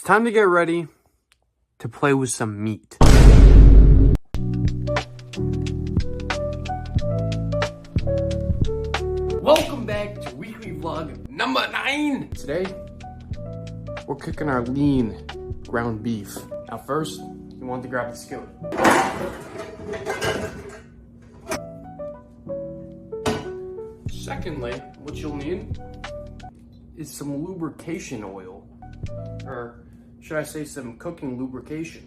It's time to get ready to play with some meat. Welcome back to weekly vlog number 9. Today, we're cooking our lean ground beef. Now first, you want to grab the skillet. Secondly, what you'll need is some lubrication oil. Or should I say some cooking lubrication.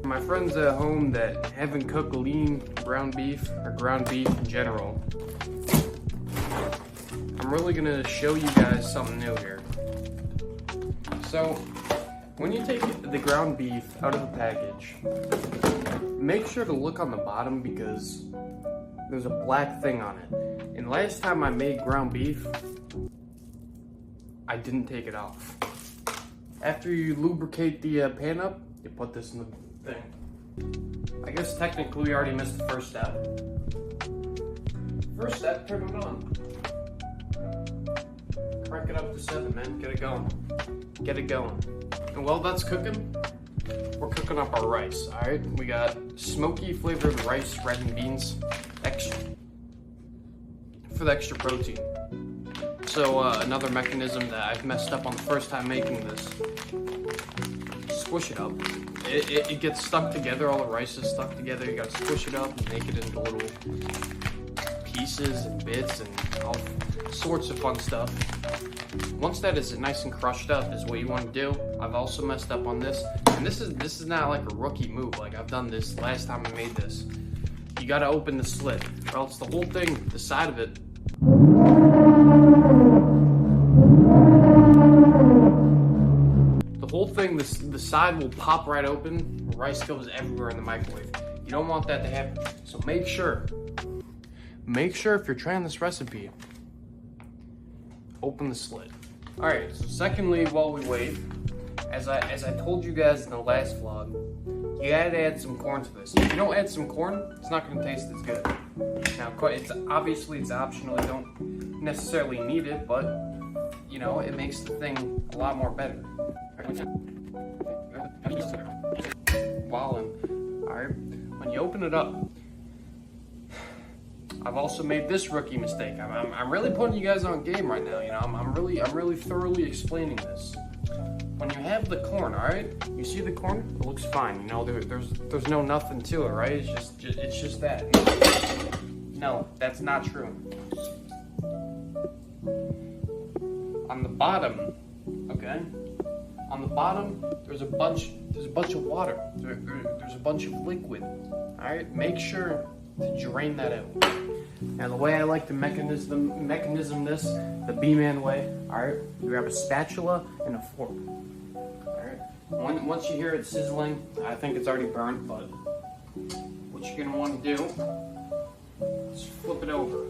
My friends at home that haven't cooked lean ground beef or ground beef in general, I'm really gonna show you guys something new here. So, when you take the ground beef out of the package, make sure to look on the bottom because there's a black thing on it. And last time I made ground beef, I didn't take it off. After you lubricate the pan up, you put this in the thing. I guess technically we already missed the first step. First step, turn it on. Crank it up to 7, man. Get it going. Get it going. And while that's cooking, we're cooking up our rice, alright? We got smoky flavored rice, red and beans, extra, for the extra protein. So another mechanism that I've messed up on the first time making this. Squish it up. It gets stuck together, all the rice is stuck together. You gotta squish it up and make it into little pieces and bits and all sorts of fun stuff. Once that is nice and crushed up is what you want to do. I've also messed up on this. And this is not like a rookie move. Like I've done this last time I made this. You gotta open the slit or else the whole thing, the side of it, the side will pop right open. Rice goes everywhere in the microwave. You don't want that to happen. So make sure if you're trying this recipe, open the slit. All right, so secondly, while we wait, as I told you guys in the last vlog, you gotta add some corn to this. If you don't add some corn, it's not gonna taste as good. Now, it's optional. You don't necessarily need it, but you know, it makes the thing a lot more better. Alright, when you open it up, I've also made this rookie mistake. I'm really putting you guys on game right now. You know, I'm really thoroughly explaining this. When you have the corn, alright, you see the corn? It looks fine. You know, there's no nothing to it, right? It's just that. No, that's not true. On the bottom, okay? On the bottom, there's a bunch of water. There's a bunch of liquid. All right, make sure to drain that out. Now, the way I like to mechanism this, the B-Man way. All right, you grab a spatula and a fork. All right. Once you hear it sizzling, I think it's already burnt, but what you're gonna want to do is flip it over.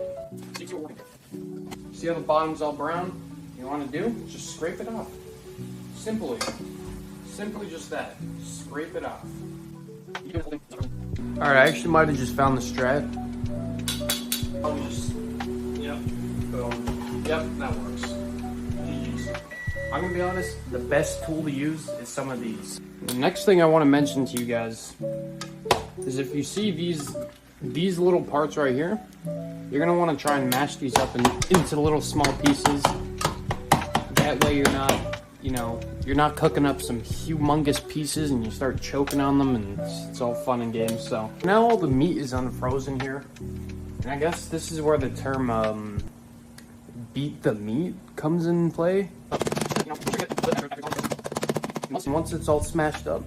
See how the bottom's all brown? You want to do? Just scrape it off. Simply just that. Scrape it off. Alright, I actually might have just found the strat. Yep. Boom. Yep, that works. GG's. I'm gonna be honest, the best tool to use is some of these. The next thing I want to mention to you guys is if you see these little parts right here, you're gonna want to try and mash these up into little small pieces. That way you're not, you know, you're not cooking up some humongous pieces and you start choking on them and it's all fun and games. So now all the meat is unfrozen here. And I guess this is where the term beat the meat comes in play. Once it's all smashed up,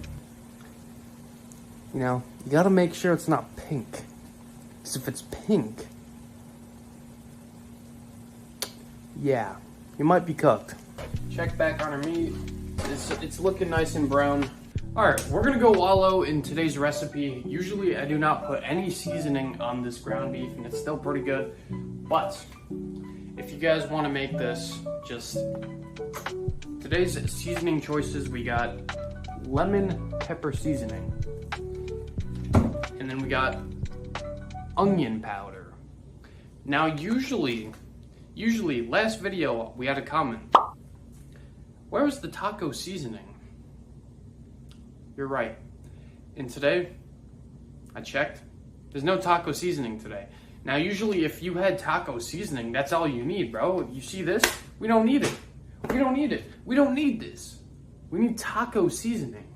you know, you gotta make sure it's not pink. Because if it's pink, yeah, you might be cooked. Check back on our meat. It's looking nice and brown. Alright, we're gonna go wallow in today's recipe. Usually I do not put any seasoning on this ground beef and it's still pretty good. But if you guys want to make this, just today's seasoning choices, we got lemon pepper seasoning. And then we got onion powder. Now usually last video we had a comment. Where's the taco seasoning? You're right. And today, I checked. There's no taco seasoning today. Now, usually if you had taco seasoning, that's all you need, bro. You see this? We don't need it. We don't need it. We don't need this. We need taco seasoning.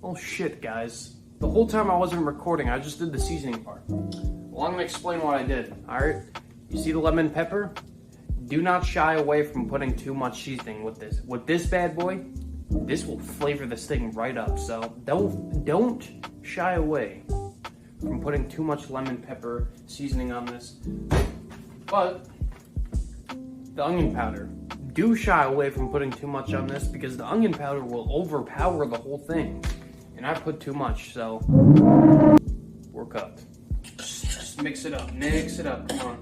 Oh shit, guys. The whole time I wasn't recording, I just did the seasoning part. Well, I'm gonna explain what I did, alright? You see the lemon pepper? Do not shy away from putting too much seasoning with this. With this bad boy, this will flavor this thing right up. So don't shy away from putting too much lemon pepper seasoning on this. But the onion powder, do shy away from putting too much on this because the onion powder will overpower the whole thing. And I put too much, so we're cooked. Just mix it up, come on.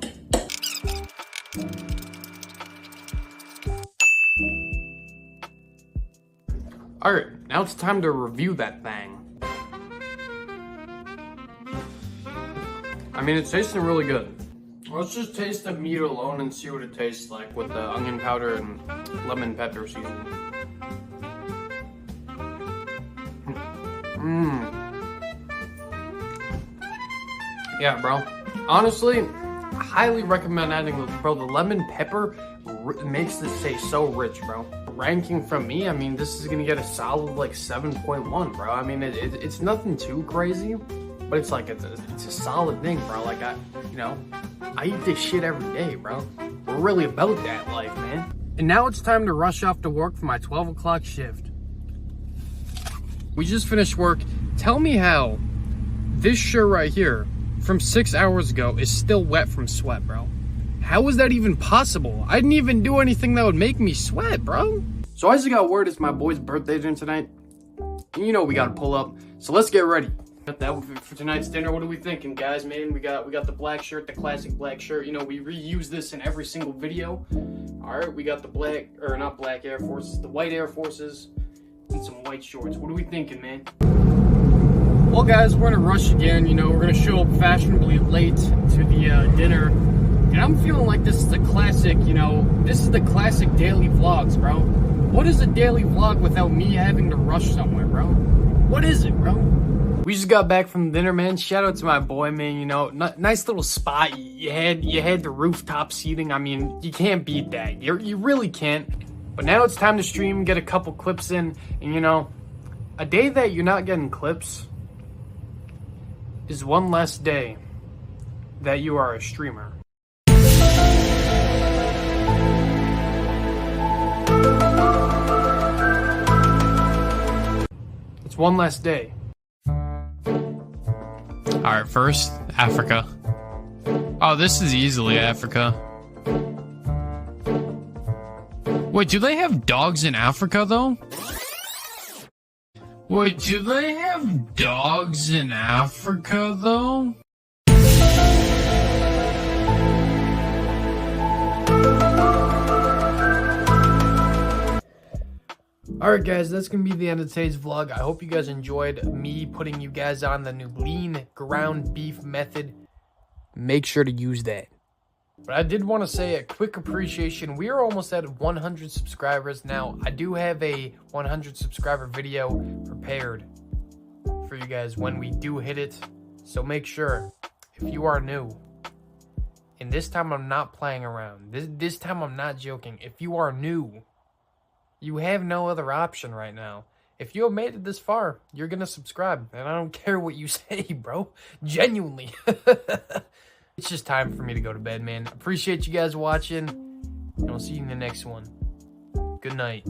Alright, now it's time to review that thing. I mean, it's tasting really good. Let's just taste the meat alone and see what it tastes like with the onion powder and lemon pepper seasoning. Yeah, bro. Honestly, I highly recommend adding the, bro, the lemon pepper makes this taste so rich, bro. Ranking from me, I mean, this is gonna get a solid like 7.1, bro. I mean, it's nothing too crazy, but it's like, it's a solid thing, bro. Like, I eat this shit every day, bro. We're really about that life, man. And now it's time to rush off to work for my 12 o'clock shift. We just finished work. Tell me how this shirt right here from 6 hours ago is still wet from sweat, bro. How is that even possible? I didn't even do anything that would make me sweat, bro. So I just got word it's my boy's birthday dinner tonight. And you know we gotta pull up. So let's get ready. Got that for tonight's dinner. What are we thinking, guys, man? We got the black shirt, the classic black shirt. You know, we reuse this in every single video. Alright, we got the black, or not black Air Forces, the white Air Forces, and some white shorts. What are we thinking, man? Well, guys, we're in a rush again. You know, we're gonna show up fashionably late to the dinner. And I'm feeling like this is the classic, you know, this is the classic daily vlogs, bro. What is a daily vlog without me having to rush somewhere, bro? What is it, bro? We just got back from dinner, man. Shout out to my boy, man. You know, nice little spot. You had the rooftop seating. I mean, you can't beat that. You really can't. But now it's time to stream, get a couple clips in. And, you know, a day that you're not getting clips is one less day that you are a streamer. It's one less day. Alright, first, Africa. Oh, this is easily Africa. Wait, do they have dogs in Africa, though? Wait, do they have dogs in Africa, though? Alright guys, that's going to be the end of today's vlog. I hope you guys enjoyed me putting you guys on the new lean ground beef method. Make sure to use that. But I did want to say a quick appreciation. We are almost at 100 subscribers now. I do have a 100 subscriber video prepared for you guys when we do hit it. So make sure, if you are new, and this time I'm not playing around. This time I'm not joking. If you are new, you have no other option right now. If you have made it this far, you're going to subscribe. And I don't care what you say, bro. Genuinely. It's just time for me to go to bed, man. Appreciate you guys watching. And I'll see you in the next one. Good night.